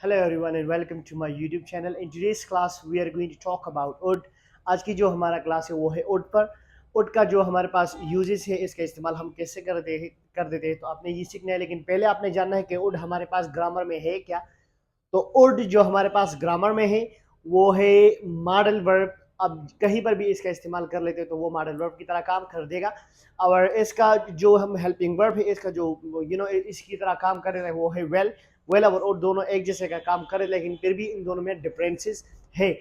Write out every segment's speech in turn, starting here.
Hello everyone and welcome to my YouTube channel. In today's class we are going to talk about wood. आज की जो हमारा class है वो है wood पर. wood का जो हमारे पास यूजेस है इसका इस्तेमाल हम कैसे कर देते हैं तो आपने ये सीखना है, लेकिन पहले आपने जानना है कि wood हमारे पास ग्रामर में है क्या. तो would जो हमारे पास ग्रामर में है वो है मॉडल वर्ब. अब कहीं पर भी इसका इस्तेमाल कर लेते हैं तो वो मॉडल वर्ब की तरह काम कर देगा. और इसका जो हम हेल्पिंग वर्ब है इसका जो इसकी तरह काम कर रहे हैं वो है वेल. वेल और दोनों एक जैसे का काम करे, लेकिन फिर भी इन दोनों में डिफरेंसेस है.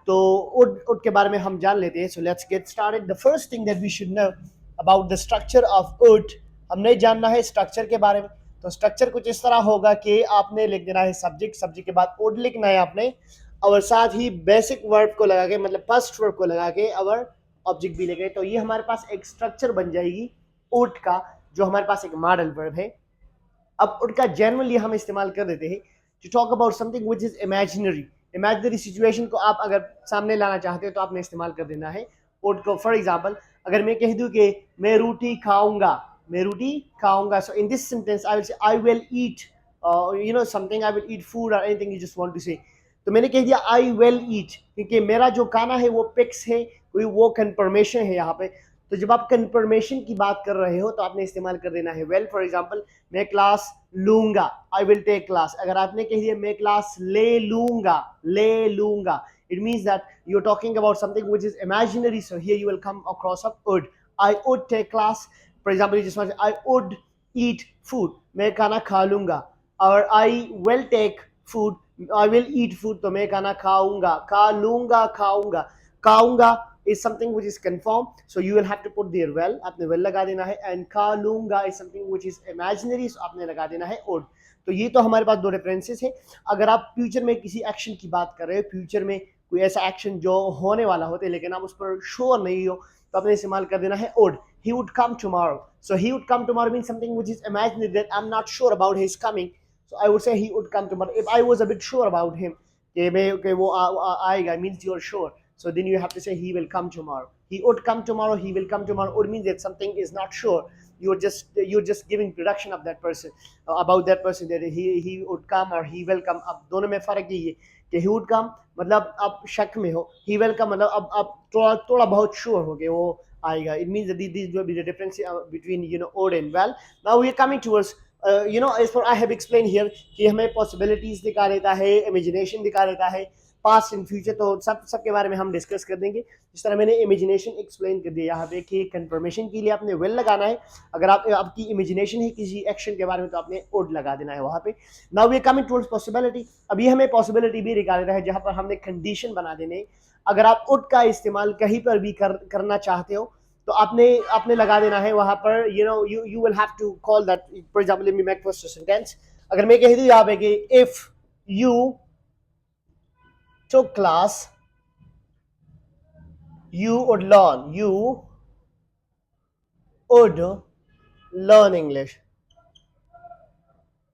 तो उड के बारे में हम जान लेते हैं. So let's get started. The first thing that we should know about the structure of would. हमने जानना है स्ट्रक्चर के बारे में. तो स्ट्रक्चर कुछ इस तरह होगा कि आपने लिख देना है सब्जेक्ट, सब्जेक्ट के बाद उड लिखना है आपने, और साथ ही बेसिक वर्ब को लगा के मतलब फर्स्ट वर्ब को लगा के और ऑब्जेक्ट भी लिखे. तो ये हमारे पास एक स्ट्रक्चर बन जाएगी उड का, जो हमारे पास एक मॉडल वर्ब है. अब उनका जनरली हम इस्तेमाल कर देते हैं to talk about something which is imaginary. Imaginary situation को आप अगर सामने लाना चाहते हो तो आपने इस्तेमाल कर देना है उड को. फॉर एग्जांपल अगर मैं कह दूं कि मैं रोटी खाऊंगा, मैं रोटी खाऊंगा, so in this sentence I will say I will eat something, I will eat food और anything you just want to say. तो मैंने कह दिया आई विल ईट, क्योंकि मेरा जो खाना है वो पिक्स है, कोई वो कंफर्मेशन है यहाँ पे. तो जब आप कंफर्मेशन की बात कर रहे हो तो आपने इस्तेमाल कर देना है वेल. फॉर एग्जांपल मैं क्लास लूंगा, आई विल टेक क्लास. अगर आपने कह दिया मैं क्लास ले लूंगा, ले लूंगा, it means that you're talking about something which is imaginary, so here you will come across a would. I would take class. For example, you just want to say, I would eat food, मैं खाना खा लूंगा. और I will take food, I will eat food, तो मैं खाना खाऊंगा, खा लूंगा, खाऊंगा. खाऊंगा is something which is confirmed, so you will have to put there well, आपने well लगा देना है. and खालूंगा is something which is imaginary, so आपने लगा देना है would. तो ये तो हमारे पास दो रेफरेंसेस है. अगर आप फ्यूचर में किसी एक्शन की बात कर रहे हो, फ्यूचर में कोई ऐसा एक्शन जो होने वाला होता है लेकिन आप उस पर श्योर नहीं हो, तो आपने इस्तेमाल कर देना है would. he would come tomorrow, so he would come tomorrow means something which is imaginary, that I'm not sure about his coming, so I would say he would come tomorrow. if I was a bit sure about him कि वो आएगा means you're sure, so then you have to say he will come tomorrow. He would come tomorrow, he will come tomorrow. Would means that something is not sure. You're just giving production of that person, about that person, that he would come or he will come. अब दोनों में फर्क यही है कि he would come मतलब आप शक में हो, he will come मतलब अब आप थोड़ा थोड़ा बहुत sure हो कि वो आएगा. It means that these will be the difference between would and well. Now we are coming towards as for I have explained here कि हमें possibilities दिखा देता है, imagination दिखा देता है, पास्ट एंड फ्यूचर. तो सब के बारे में हम डिस्कस कर देंगे. जिस तरह मैंने इमेजिनेशन एक्सप्लेन कर दिया यहाँ पे कि कंफर्मेशन के लिए आपने वेल लगाना है. अगर आप आपकी इमेजिनेशन है किसी एक्शन के बारे में तो आपने वुड लगा देना है वहाँ पे. Now we are coming towards possibility. अभी हमें पॉसिबिलिटी भी निकाल देना है जहाँ पर हमने कंडीशन बना देने. अगर आप वुड का इस्तेमाल कहीं पर भी करना चाहते हो तो आपने लगा देना है वहाँ पर. You will have to call that. For example let me make first sentence. अगर मैं कह दूँ यहाँ पे कि if you took class, you would learn English.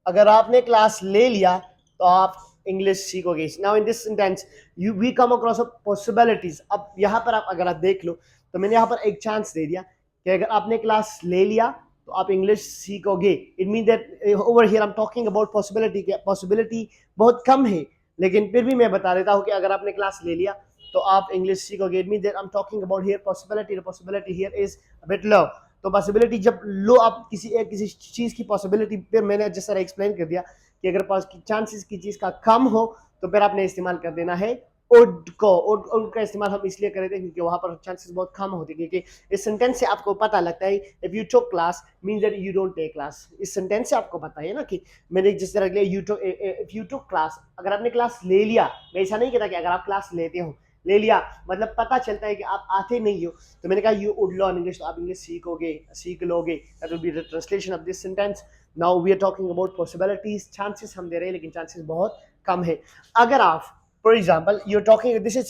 अगर आपने क्लास ले लिया तो आप इंग्लिश सीखोगे. Now in this sentence we come across possibilities. अब यहाँ पर आप अगर आप देख लो तो मैंने यहाँ पर एक चांस दे दिया कि अगर आपने क्लास ले लिया तो आप इंग्लिश सीखोगे. It mean that over here I am talking about possibility. Possibility बहुत कम है, लेकिन फिर भी मैं बता देता हूँ कि अगर आपने क्लास ले लिया तो आप इंग्लिश सीखोगे. It mean that I am talking about here possibility. The possibility here is a bit लो. तो पॉसिबिलिटी जब लो, आप किसी चीज़ की पॉसिबिलिटी, फिर मैंने जिस तरह एक्सप्लेन कर दिया कि अगर चांसेस की चीज़ का कम हो तो फिर आपने इस्तेमाल कर देना है उड को. उड का इस्तेमाल हम इसलिए कर रहे थे क्योंकि वहाँ पर चांसेस बहुत कम होते हैं. क्योंकि इस सेंटेंस से आपको पता लगता है if you took class means that you don't take class. इस सेंटेंस से आपको पता है ना कि मैंने जिस तरह के इफ यू टुक क्लास, अगर आपने क्लास ले लिया. मैं ऐसा नहीं कहता कि अगर आप क्लास लेते हो, ले लिया मतलब पता चलता है कि आप आते नहीं हो, तो मैंने कहा यू वुड लर्न इंग्लिश, तो आप इंग्लिश सीख लोगे. That will be the translation of this sentence. Now we are talking about possibilities. Chances हम दे रहे हैं लेकिन चांसेस बहुत कम है. अगर आप for example you're talking, this is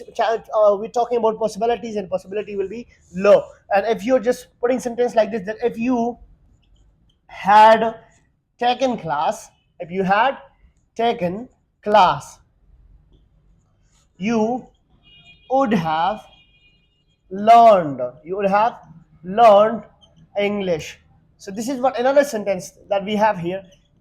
we're talking about possibilities and possibility will be low. And if you're just putting sentence like this, that if you had taken class, if you had taken class, you would have learned English. So this is what another sentence that we have here.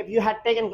if you had taken,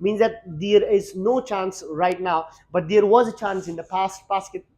means that there is no chance right now, but there was a chance in the past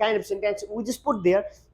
kind of sentence we just put there,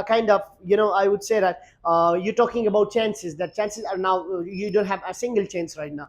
a kind of, I would say that you're talking about chances, that chances are now, you don't have a single chance right now,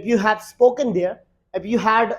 if you have spoken there, if you had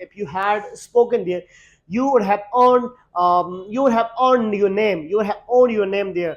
if you had spoken there, you would have earned your name, you would have earned your name there,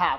have.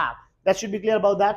have. That should be clear about that.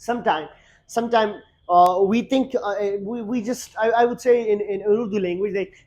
Sometime we think, we just, I would say in Urdu language, like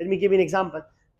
let me give you an example,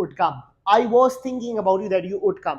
would come. I was thinking about you that you would come.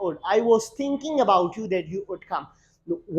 would. I was thinking about you that you would come.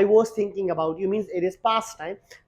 I was thinking about you means it is past time,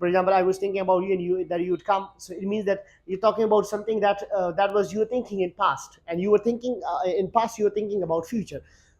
For example, I was thinking about you and that you would come. So it means that you're talking about something that was you thinking in past, and you were thinking in past, you were thinking about future.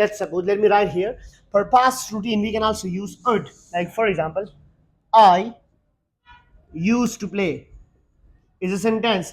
let's suppose, let me write here, for past routine we can also use would. Like for example, I used to play is a sentence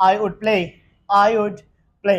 I would play.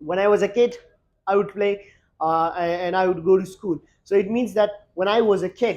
when I was a kid I would play and I would go to school. So it means that when I was a kid,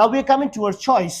Now we are coming towards choice.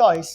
choice,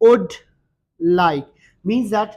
would like means that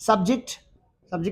subject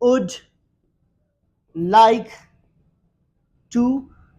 would like to,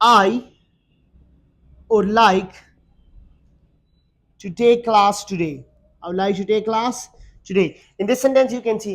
I would like to take class today. I would like to take class today. In this sentence you can see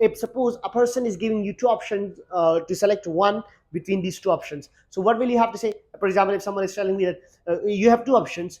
if suppose a person is giving you two options to select one between these two options, so what will you have to say? For example, if someone is telling me that you have two options,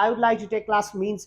I would like to take class means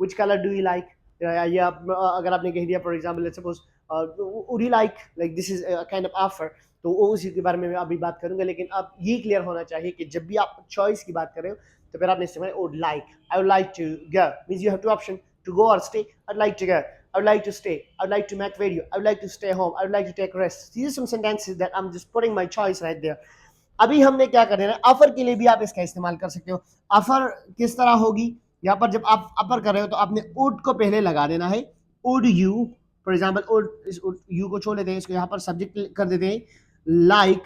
which color do you like, या अगर आपने कह दिया for example let's suppose would you like this is kind of offer, तो वो उसी के बारे में मैं अभी बात करूंगा। लेकिन अब ये क्लियर होना चाहिए कि जब भी आप चॉइस की बात कर रहे हो तो फिर आपने इस्तेमाल would like. I would like to go means you have two option to go और stay. I would like to go, I would like to stay. I would like to make video. I would like to stay home. I would like to take rest. These are some sentences that I'm just putting my choice right there. अभी हमने क्या कर देना है, offer के लिए भी आप इसका इस्तेमाल कर सकते हो। अफर किस तरह होगी, यहाँ पर जब आप अपर कर रहे हो तो आपने उड को पहले लगा देना है। उड यू फॉर एग्जाम्पल, उड इस यू को छोड़ देते हैं, इसको यहाँ पर सब्जेक्ट कर देते हैं like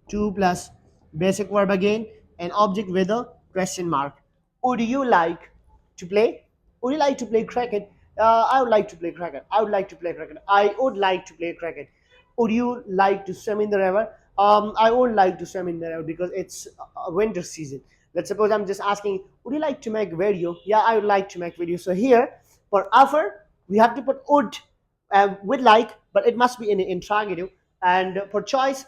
to plus basic verb again and object with a question mark. Would you like to play, would you like to play cricket? I would like to play cricket. I would like to play cricket. I would like to play cricket. Would you like to swim in the river? I would like to swim in the river because it's a winter season. Let's suppose I'm just asking, would you like to make video? Yeah, I would like to make video. So here, for offer, we have to put would with like, but it must be in interrogative. And for choice,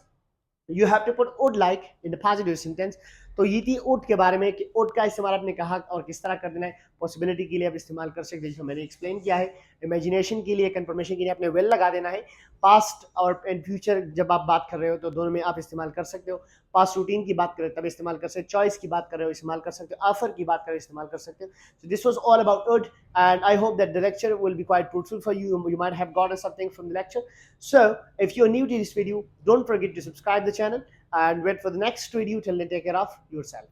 you have to put would like in the positive sentence. तो ये थी ओट के बारे में कि ओट का इस्तेमाल आपने कहा और किस तरह कर देना है। पॉसिबिलिटी के लिए आप इस्तेमाल कर सकते हैं, जो मैंने एक्सप्लेन किया है। इमेजिनेशन के लिए, कंफर्मेशन के लिए आपने वेल लगा देना है। पास्ट और एंड फ्यूचर जब आप बात कर रहे हो तो दोनों में आप इस्तेमाल कर सकते हो। पास्ट रूटीन की बात करें तब इस्तेमाल कर सकते हो, चॉइस की बात कर रहे हो इस्तेमाल कर सकते हो, ऑफर की बात करें इस्तेमाल कर सकते हो। So this was all about would, and I hope that the lecture will be quite fruitful for you. You might have gotten something from the lecture. So if you're new to this video, don't forget to subscribe the channel and wait for the next video. Till then, take care of yourself.